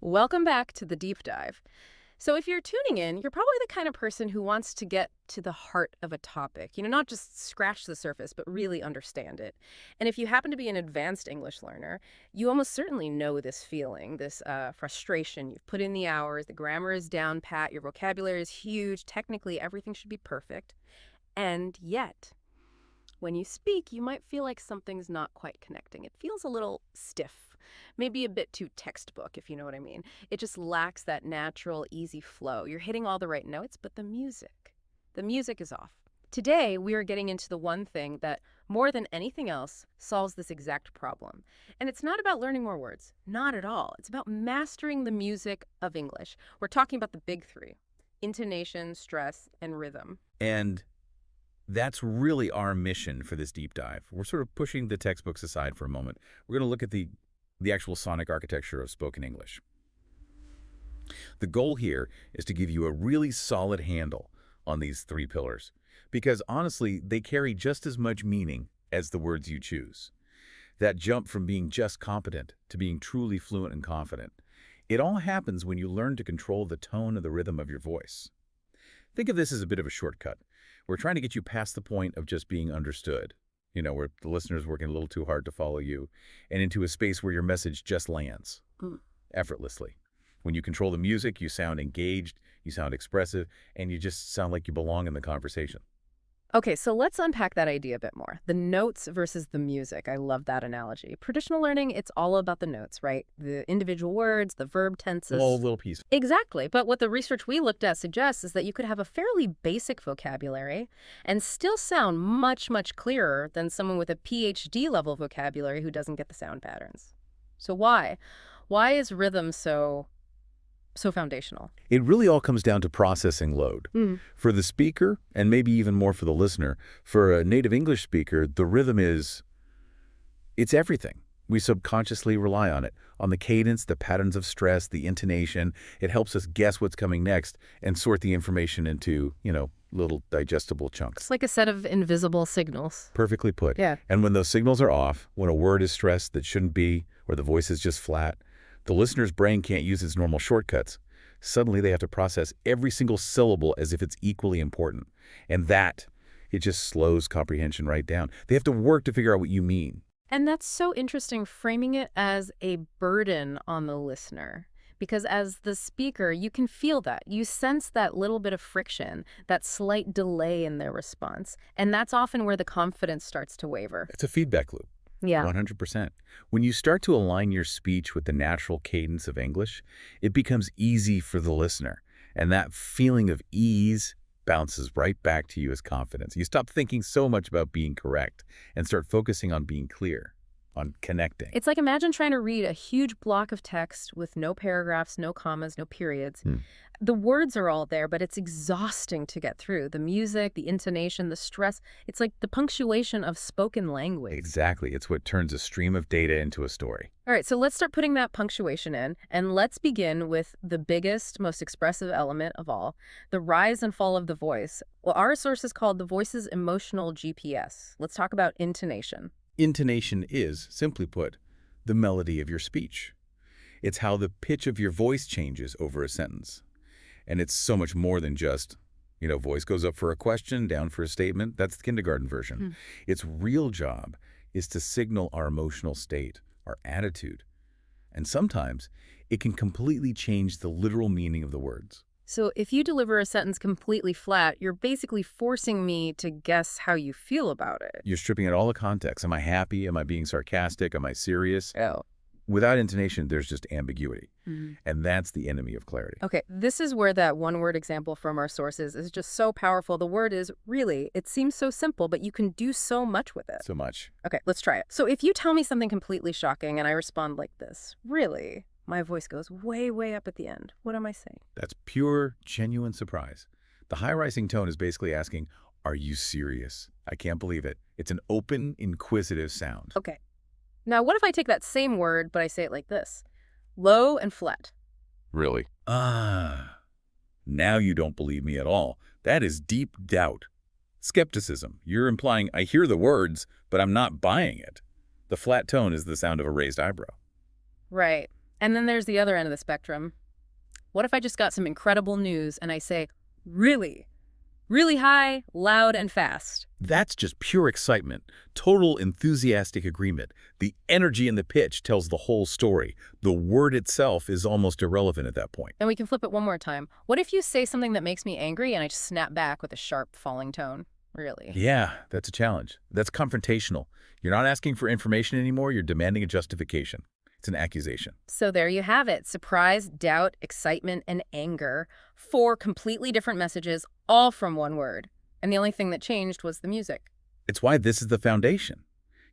Welcome back to the deep dive. So, if you're tuning in, you're probably the kind of person who wants to get to the heart of a topic, not just scratch the surface, but really understand it. And if you happen to be an advanced English learner, you almost certainly know this feeling, this frustration. You've put in the hours, the grammar is down pat, your vocabulary is huge, technically everything should be perfect. And yet, when you speak, you might feel like something's not quite connecting. It feels a little stiff, maybe a bit too textbook, if you know what I mean. It just lacks that natural, easy flow. You're hitting all the right notes, but the music is off. Today, we are getting into the one thing that, more than anything else, solves this exact problem. And it's not about learning more words. Not at all. It's about mastering the music of English. We're talking about the big three: intonation, stress, and rhythm. And that's really our mission for this deep dive. We're sort of pushing the textbooks aside for a moment. We're going to look at the actual sonic architecture of spoken English. The goal here is to give you a really solid handle on these three pillars, because honestly, they carry just as much meaning as the words you choose. That jump from being just competent to being truly fluent and confident, it all happens when you learn to control the tone and the rhythm of your voice. Think of this as a bit of a shortcut. We're trying to get you past the point of just being understood, where the listener's working a little too hard to follow you, and into a space where your message just lands effortlessly. When you control the music, you sound engaged, you sound expressive, and you just sound like you belong in the conversation. Okay, so let's unpack that idea a bit more. The notes versus the music. I love that analogy. Traditional learning, it's all about the notes, right? The individual words, the verb tenses. All little piece. Exactly. But what the research we looked at suggests is that you could have a fairly basic vocabulary and still sound much, much clearer than someone with a PhD level vocabulary who doesn't get the sound patterns. So why? Why is rhythm so foundational? It really all comes down to processing load. For the speaker, and maybe even more for the listener, for a native English speaker, the rhythm it's everything. We subconsciously rely on it, on the cadence, the patterns of stress, the intonation. It helps us guess what's coming next and sort the information into, little digestible chunks. It's like a set of invisible signals. Perfectly put. Yeah. And when those signals are off, when a word is stressed that shouldn't be, or the voice is just flat, the listener's brain can't use its normal shortcuts. Suddenly they have to process every single syllable as if it's equally important. And it just slows comprehension right down. They have to work to figure out what you mean. And that's so interesting, framing it as a burden on the listener. Because as the speaker, you can feel that. You sense that little bit of friction, that slight delay in their response. And that's often where the confidence starts to waver. It's a feedback loop. Yeah. 100%. When you start to align your speech with the natural cadence of English, it becomes easy for the listener. And that feeling of ease bounces right back to you as confidence. You stop thinking so much about being correct and start focusing on being clear, on connecting. It's like, imagine trying to read a huge block of text with no paragraphs, no commas, no periods. The words are all there, but it's exhausting to get through. The music, the intonation, the stress, it's like the punctuation of spoken language. Exactly. It's what turns a stream of data into a story. All right, so let's start putting that punctuation in, and let's begin with the biggest, most expressive element of all, the rise and fall of the voice. Well, our source is called the voice's emotional GPS. Let's talk about intonation. Intonation is, simply put, the melody of your speech. It's how the pitch of your voice changes over a sentence. And it's so much more than just, voice goes up for a question, down for a statement. That's the kindergarten version. Its real job is to signal our emotional state, our attitude. And sometimes it can completely change the literal meaning of the words. So if you deliver a sentence completely flat, you're basically forcing me to guess how you feel about it. You're stripping out all the context. Am I happy? Am I being sarcastic? Am I serious? Oh. Without intonation, there's just ambiguity. And that's the enemy of clarity. Okay, this is where that one-word example from our sources is just so powerful. The word is really. It seems so simple, but you can do so much with it. So much. Okay, let's try it. So if you tell me something completely shocking and I respond like this, really, my voice goes way, way up at the end. What am I saying? That's pure, genuine surprise. The high-rising tone is basically asking, are you serious? I can't believe it. It's an open, inquisitive sound. Okay. Now, what if I take that same word, but I say it like this? Low and flat. Really? Now you don't believe me at all. That is deep doubt. Skepticism. You're implying I hear the words, but I'm not buying it. The flat tone is the sound of a raised eyebrow. Right. And then there's the other end of the spectrum. What if I just got some incredible news and I say, really, really high, loud, and fast? That's just pure excitement, total enthusiastic agreement. The energy in the pitch tells the whole story. The word itself is almost irrelevant at that point. And we can flip it one more time. What if you say something that makes me angry and I just snap back with a sharp, falling tone? Really? Yeah, that's a challenge. That's confrontational. You're not asking for information anymore, you're demanding a justification. It's an accusation. So there you have it. Surprise, doubt, excitement, and anger. 4 completely different messages, all from one word. And the only thing that changed was the music. It's why this is the foundation.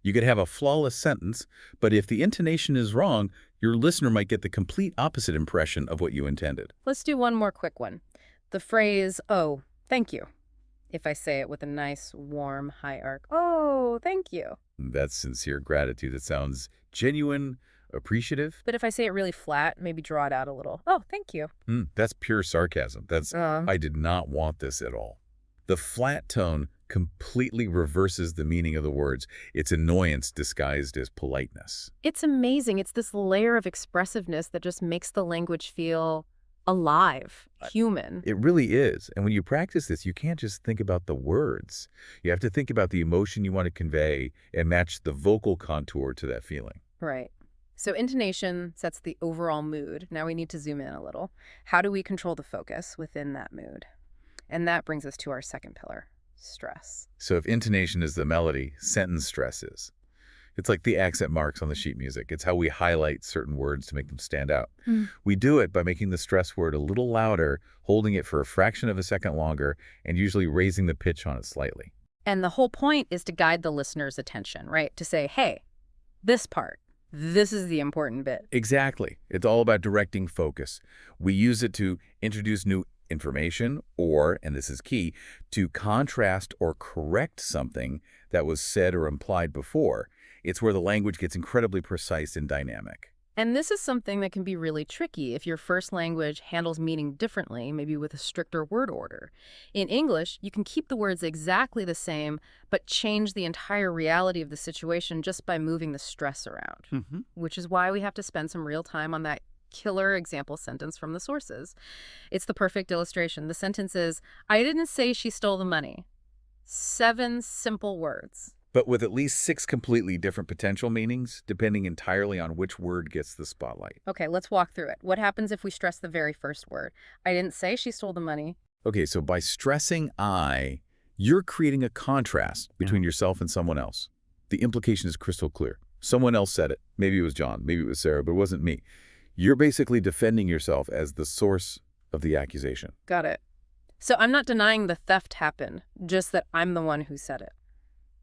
You could have a flawless sentence, but if the intonation is wrong, your listener might get the complete opposite impression of what you intended. Let's do one more quick one. The phrase, oh, thank you. If I say it with a nice, warm, high arc, oh, thank you. That's sincere gratitude. It sounds genuine, appreciative. But if I say it really flat, maybe draw it out a little, oh, thank you. That's pure sarcasm. That's, Uh, I did not want this at all. The flat tone completely reverses the meaning of the words. It's annoyance disguised as politeness. It's amazing. It's this layer of expressiveness that just makes the language feel alive, human. It really is. And when you practice this, you can't just think about the words. You have to think about the emotion you want to convey and match the vocal contour to that feeling. Right. So intonation sets the overall mood. Now we need to zoom in a little. How do we control the focus within that mood? And that brings us to our second pillar, stress. So if intonation is the melody, sentence stress is. It's like the accent marks on the sheet music. It's how we highlight certain words to make them stand out. We do it by making the stress word a little louder, holding it for a fraction of a second longer, and usually raising the pitch on it slightly. And the whole point is to guide the listener's attention, right? To say, hey, this part, this is the important bit. Exactly. It's all about directing focus. We use it to introduce new information or, and this is key, to contrast or correct something that was said or implied before. It's where the language gets incredibly precise and dynamic. And this is something that can be really tricky if your first language handles meaning differently, maybe with a stricter word order. In English, you can keep the words exactly the same, but change the entire reality of the situation just by moving the stress around, which is why we have to spend some real time on that killer example sentence from the sources. It's the perfect illustration. The sentence is, I didn't say she stole the money. 7 simple words. But with at least 6 completely different potential meanings, depending entirely on which word gets the spotlight. Okay, let's walk through it. What happens if we stress the very first word? I didn't say she stole the money. Okay, so by stressing I, you're creating a contrast between yourself and someone else. The implication is crystal clear. Someone else said it. Maybe it was John, maybe it was Sarah, but it wasn't me. You're basically defending yourself as the source of the accusation. Got it. So I'm not denying the theft happened, just that I'm the one who said it.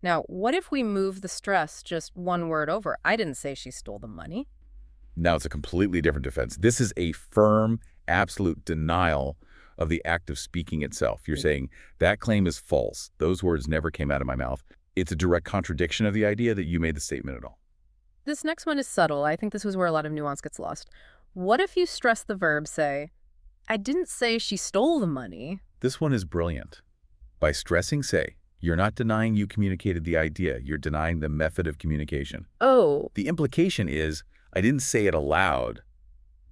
Now, what if we move the stress just one word over? I didn't say she stole the money. Now it's a completely different defense. This is a firm, absolute denial of the act of speaking itself. You're saying, that claim is false. Those words never came out of my mouth. It's a direct contradiction of the idea that you made the statement at all. This next one is subtle. I think this was where a lot of nuance gets lost. What if you stress the verb, say, I didn't say she stole the money. This one is brilliant. By stressing say, you're not denying you communicated the idea. You're denying the method of communication. Oh. The implication is, I didn't say it aloud,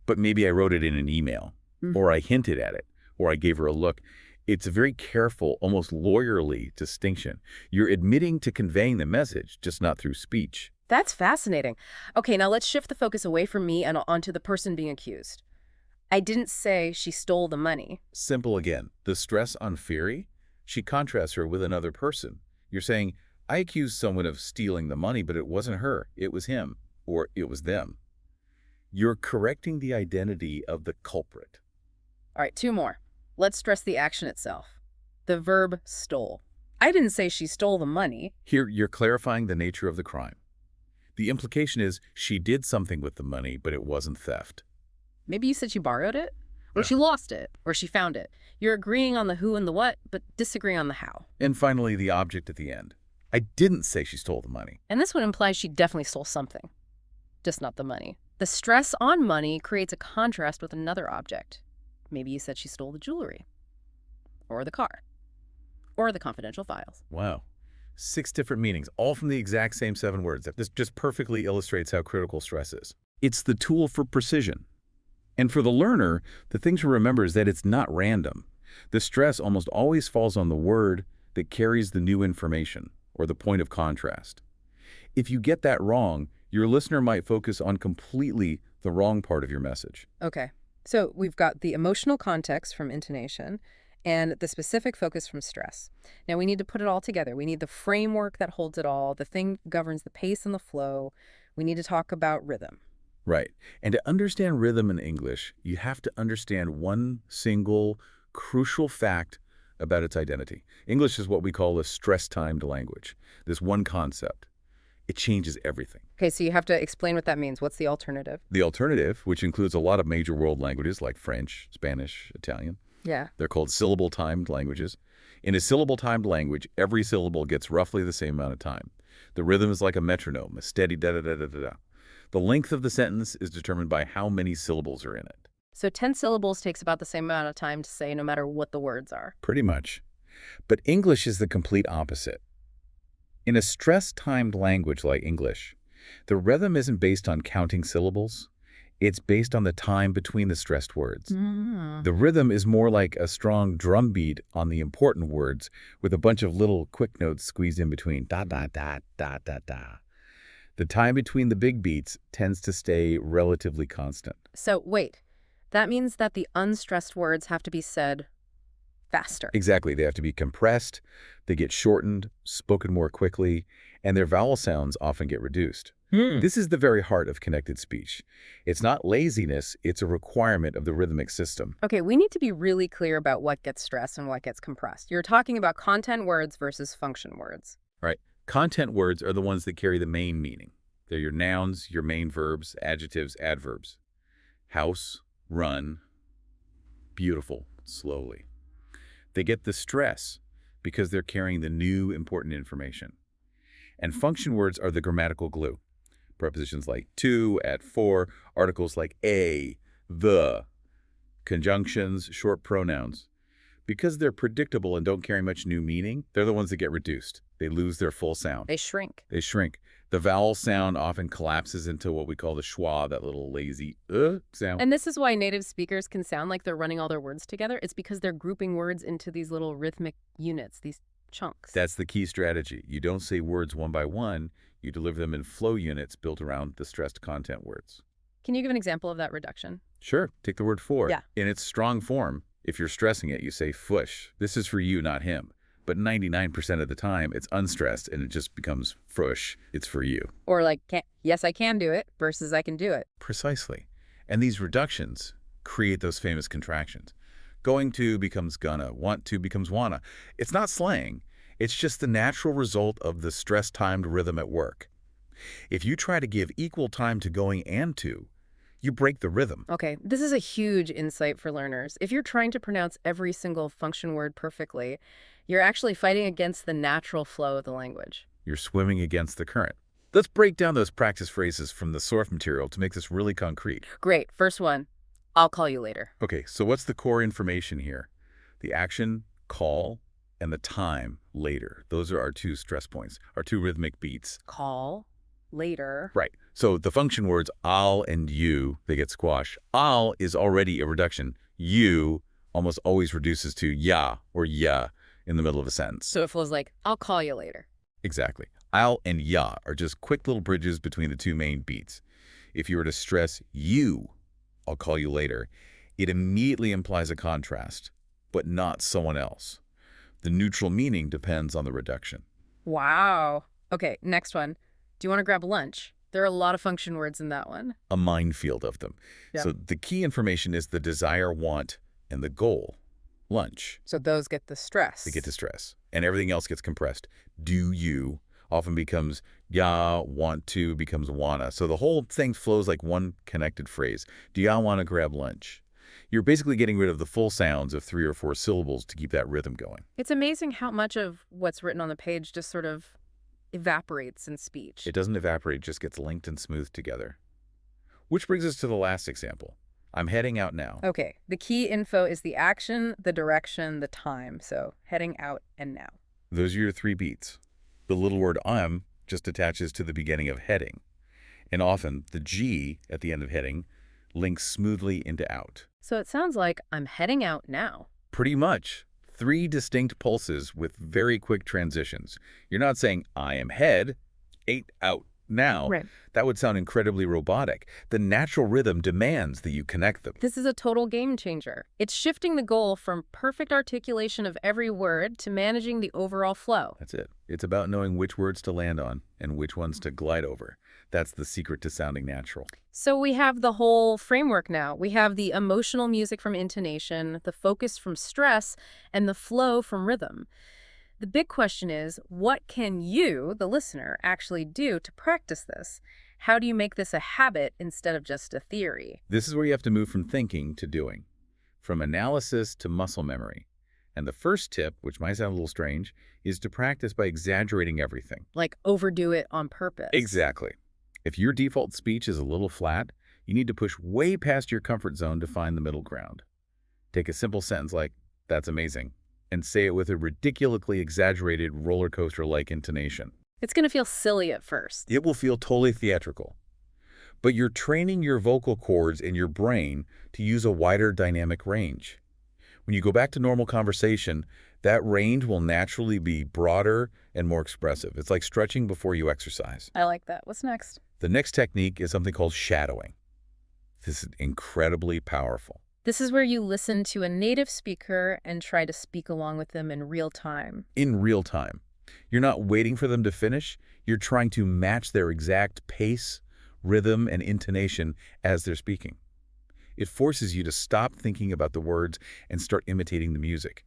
but maybe I wrote it in an email, or I hinted at it, or I gave her a look. It's a very careful, almost lawyerly distinction. You're admitting to conveying the message, just not through speech. That's fascinating. Okay, now let's shift the focus away from me and onto the person being accused. I didn't say she stole the money. Simple again. The stress on Fury, she contrasts her with another person. You're saying, I accused someone of stealing the money, but it wasn't her. It was him, or it was them. You're correcting the identity of the culprit. All right, 2 more. Let's stress the action itself. The verb stole. I didn't say she stole the money. Here, you're clarifying the nature of the crime. The implication is she did something with the money, but it wasn't theft. Maybe you said she borrowed it, or she lost it, or she found it. You're agreeing on the who and the what, but disagreeing on the how. And finally, the object at the end. I didn't say she stole the money. And this one implies she definitely stole something, just not the money. The stress on money creates a contrast with another object. Maybe you said she stole the jewelry, or the car, or the confidential files. Wow. 6 different meanings, all from the exact same 7 words. This just perfectly illustrates how critical stress is. It's the tool for precision. And for the learner, the thing to remember is that it's not random. The stress almost always falls on the word that carries the new information, or the point of contrast. If you get that wrong, your listener might focus on completely the wrong part of your message. Okay. So we've got the emotional context from intonation and the specific focus from stress. Now we need to put it all together. We need the framework that holds it all. The thing governs the pace and the flow. We need to talk about rhythm. Right. And to understand rhythm in English, you have to understand one single crucial fact about its identity. English is what we call a stress-timed language. This one concept. It changes everything. Okay, so you have to explain what that means. What's the alternative? The alternative, which includes a lot of major world languages like French, Spanish, Italian, Yeah. they're called syllable-timed languages. In a syllable-timed language, every syllable gets roughly the same amount of time. The rhythm is like a metronome, a steady da-da-da-da-da-da. The length of the sentence is determined by how many syllables are in it. So 10 syllables takes about the same amount of time to say no matter what the words are. Pretty much. But English is the complete opposite. In a stress-timed language like English, the rhythm isn't based on counting syllables. It's based on the time between the stressed words. The rhythm is more like a strong drum beat on the important words with a bunch of little quick notes squeezed in between. Da, da, da, da, da, da. The time between the big beats tends to stay relatively constant. So wait, that means that the unstressed words have to be said faster. Exactly. They have to be compressed, they get shortened, spoken more quickly, and their vowel sounds often get reduced. This is the very heart of connected speech. It's not laziness, it's a requirement of the rhythmic system. Okay, we need to be really clear about what gets stressed and what gets compressed. You're talking about content words versus function words. Right. Content words are the ones that carry the main meaning. They're your nouns, your main verbs, adjectives, adverbs. House, run, beautiful, slowly. They get the stress because they're carrying the new important information. And function words are the grammatical glue. Prepositions like to, at, for, articles like a, the, conjunctions, short pronouns. Because they're predictable and don't carry much new meaning, they're the ones that get reduced. They lose their full sound. They shrink. They shrink. The vowel sound often collapses into what we call the schwa, that little lazy sound. And this is why native speakers can sound like they're running all their words together. It's because they're grouping words into these little rhythmic units, these chunks. That's the key strategy. You don't say words one by one. You deliver them in flow units built around the stressed content words. Can you give an example of that reduction? Sure. Take the word for. Yeah. In its strong form, if you're stressing it, you say fush. This is for you, not him. But 99% of the time, it's unstressed, and it just becomes frush. It's for you. Or like, yes, I can do it versus I can do it. Precisely. And these reductions create those famous contractions. Going to becomes gonna. Want to becomes wanna. It's not slang. It's just the natural result of the stress-timed rhythm at work. If you try to give equal time to going and to, you break the rhythm. Okay, this is a huge insight for learners. If you're trying to pronounce every single function word perfectly, you're actually fighting against the natural flow of the language. You're swimming against the current. Let's break down those practice phrases from the source material to make this really concrete. Great, first one, I'll call you later. Okay, so what's the core information here? The action, call, and the time, later. Those are our two stress points, our two rhythmic beats. Call, later. Right. So the function words I'll and you, they get squashed. I'll is already a reduction. You almost always reduces to ya or ya in the middle of a sentence. So it flows like, I'll call you later. Exactly. I'll and ya are just quick little bridges between the two main beats. If you were to stress you, I'll call you later, it immediately implies a contrast, but not someone else. The neutral meaning depends on the reduction. Wow. Okay, next one. Do you want to grab lunch? There are a lot of function words in that one. A minefield of them. Yeah. So the key information is the desire, want, and the goal, lunch. So those get the stress. They get to stress. And everything else gets compressed. Do you often becomes ya, want to becomes wanna. So the whole thing flows like one connected phrase. Do ya want to grab lunch? You're basically getting rid of the full sounds of 3 or 4 syllables to keep that rhythm going. It's amazing how much of what's written on the page just sort of evaporates in speech. It doesn't evaporate, it just gets linked and smoothed together. Which brings us to the last example. I'm heading out now. Okay, the key info is the action, the direction, the time. So heading out and now. Those are your 3 beats. The little word I'm just attaches to the beginning of heading. And often, the G at the end of heading links smoothly into out. So it sounds like I'm heading out now. Pretty much. Three distinct pulses with very quick transitions. You're not saying, I am head, 8 out now. Right. That would sound incredibly robotic. The natural rhythm demands that you connect them. This is a total game changer. It's shifting the goal from perfect articulation of every word to managing the overall flow. That's it. It's about knowing which words to land on and which ones to glide over. That's the secret to sounding natural. So we have the whole framework now. We have the emotional music from intonation, the focus from stress, and the flow from rhythm. The big question is, what can you, the listener, actually do to practice this? How do you make this a habit instead of just a theory? This is where you have to move from thinking to doing, from analysis to muscle memory. And the first tip, which might sound a little strange, is to practice by exaggerating everything. Like overdo it on purpose. Exactly. If your default speech is a little flat, you need to push way past your comfort zone to find the middle ground. Take a simple sentence like, "That's amazing," and say it with a ridiculously exaggerated roller coaster-like intonation. It's going to feel silly at first. It will feel totally theatrical. But you're training your vocal cords in your brain to use a wider dynamic range. When you go back to normal conversation, that range will naturally be broader and more expressive. It's like stretching before you exercise. I like that. What's next? The next technique is something called shadowing. This is incredibly powerful. This is where you listen to a native speaker and try to speak along with them in real time. In real time. You're not waiting for them to finish. You're trying to match their exact pace, rhythm, and intonation as they're speaking. It forces you to stop thinking about the words and start imitating the music.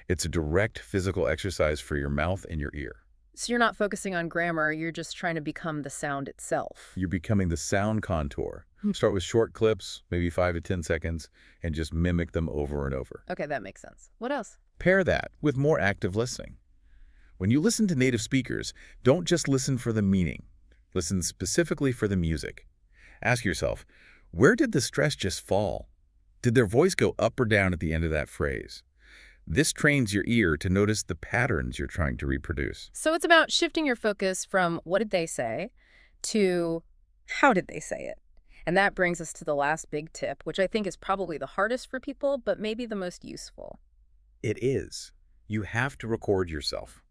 It's a direct physical exercise for your mouth and your ear. So you're not focusing on grammar, you're just trying to become the sound itself. You're becoming the sound contour. Start with short clips, maybe 5 to 10 seconds, and just mimic them over and over. Okay, that makes sense. What else? Pair that with more active listening. When you listen to native speakers, don't just listen for the meaning. Listen specifically for the music. Ask yourself, where did the stress just fall? Did their voice go up or down at the end of that phrase? This trains your ear to notice the patterns you're trying to reproduce. So it's about shifting your focus from what did they say to how did they say it? And that brings us to the last big tip, which I think is probably the hardest for people, but maybe the most useful. It is. You have to record yourself.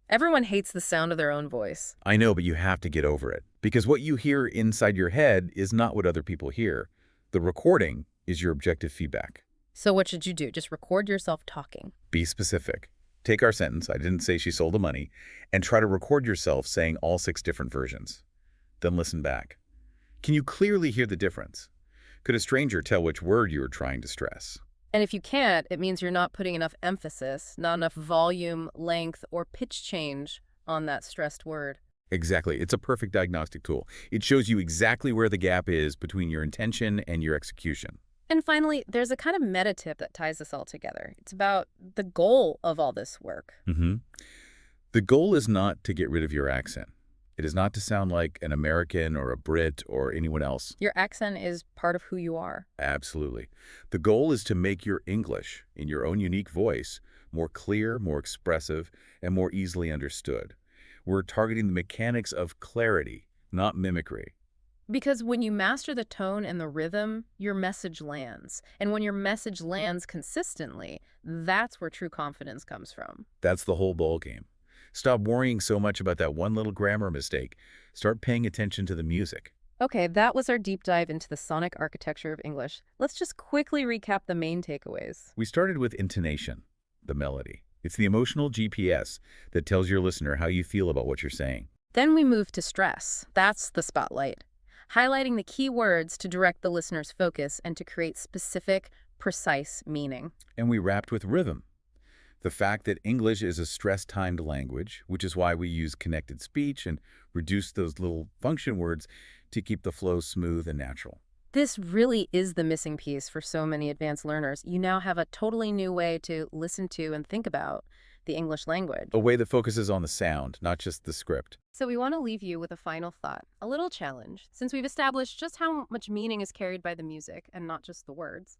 Everyone hates the sound of their own voice. I know, but you have to get over it. Because what you hear inside your head is not what other people hear. The recording is your objective feedback. So what should you do? Just record yourself talking. Be specific. Take our sentence, "I didn't say she sold the money," and try to record yourself saying all 6 different versions. Then listen back. Can you clearly hear the difference? Could a stranger tell which word you were trying to stress? And if you can't, it means you're not putting enough emphasis, not enough volume, length, or pitch change on that stressed word. Exactly. It's a perfect diagnostic tool. It shows you exactly where the gap is between your intention and your execution. And finally, there's a kind of meta tip that ties this all together. It's about the goal of all this work. The goal is not to get rid of your accent. It is not to sound like an American or a Brit or anyone else. Your accent is part of who you are. Absolutely. The goal is to make your English, in your own unique voice, more clear, more expressive, and more easily understood. We're targeting the mechanics of clarity, not mimicry. Because when you master the tone and the rhythm, your message lands. And when your message lands consistently, that's where true confidence comes from. That's the whole ball game. Stop worrying so much about that one little grammar mistake. Start paying attention to the music. Okay, that was our deep dive into the sonic architecture of English. Let's just quickly recap the main takeaways. We started with intonation, the melody. It's the emotional GPS that tells your listener how you feel about what you're saying. Then we moved to stress. That's the spotlight. Highlighting the key words to direct the listener's focus and to create specific, precise meaning. And we wrapped with rhythm. The fact that English is a stress-timed language, which is why we use connected speech and reduce those little function words to keep the flow smooth and natural. This really is the missing piece for so many advanced learners. You now have a totally new way to listen to and think about the English language. A way that focuses on the sound, not just the script. So we want to leave you with a final thought, a little challenge, since we've established just how much meaning is carried by the music and not just the words.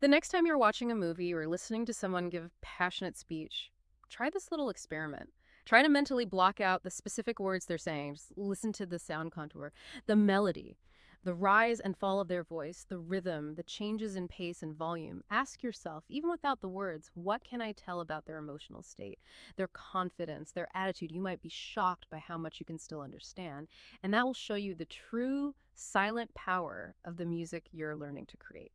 The next time you're watching a movie or listening to someone give a passionate speech, try this little experiment. Try to mentally block out the specific words they're saying. Just listen to the sound contour, the melody, the rise and fall of their voice, the rhythm, the changes in pace and volume. Ask yourself, even without the words, what can I tell about their emotional state, their confidence, their attitude? You might be shocked by how much you can still understand, and that will show you the true silent power of the music you're learning to create.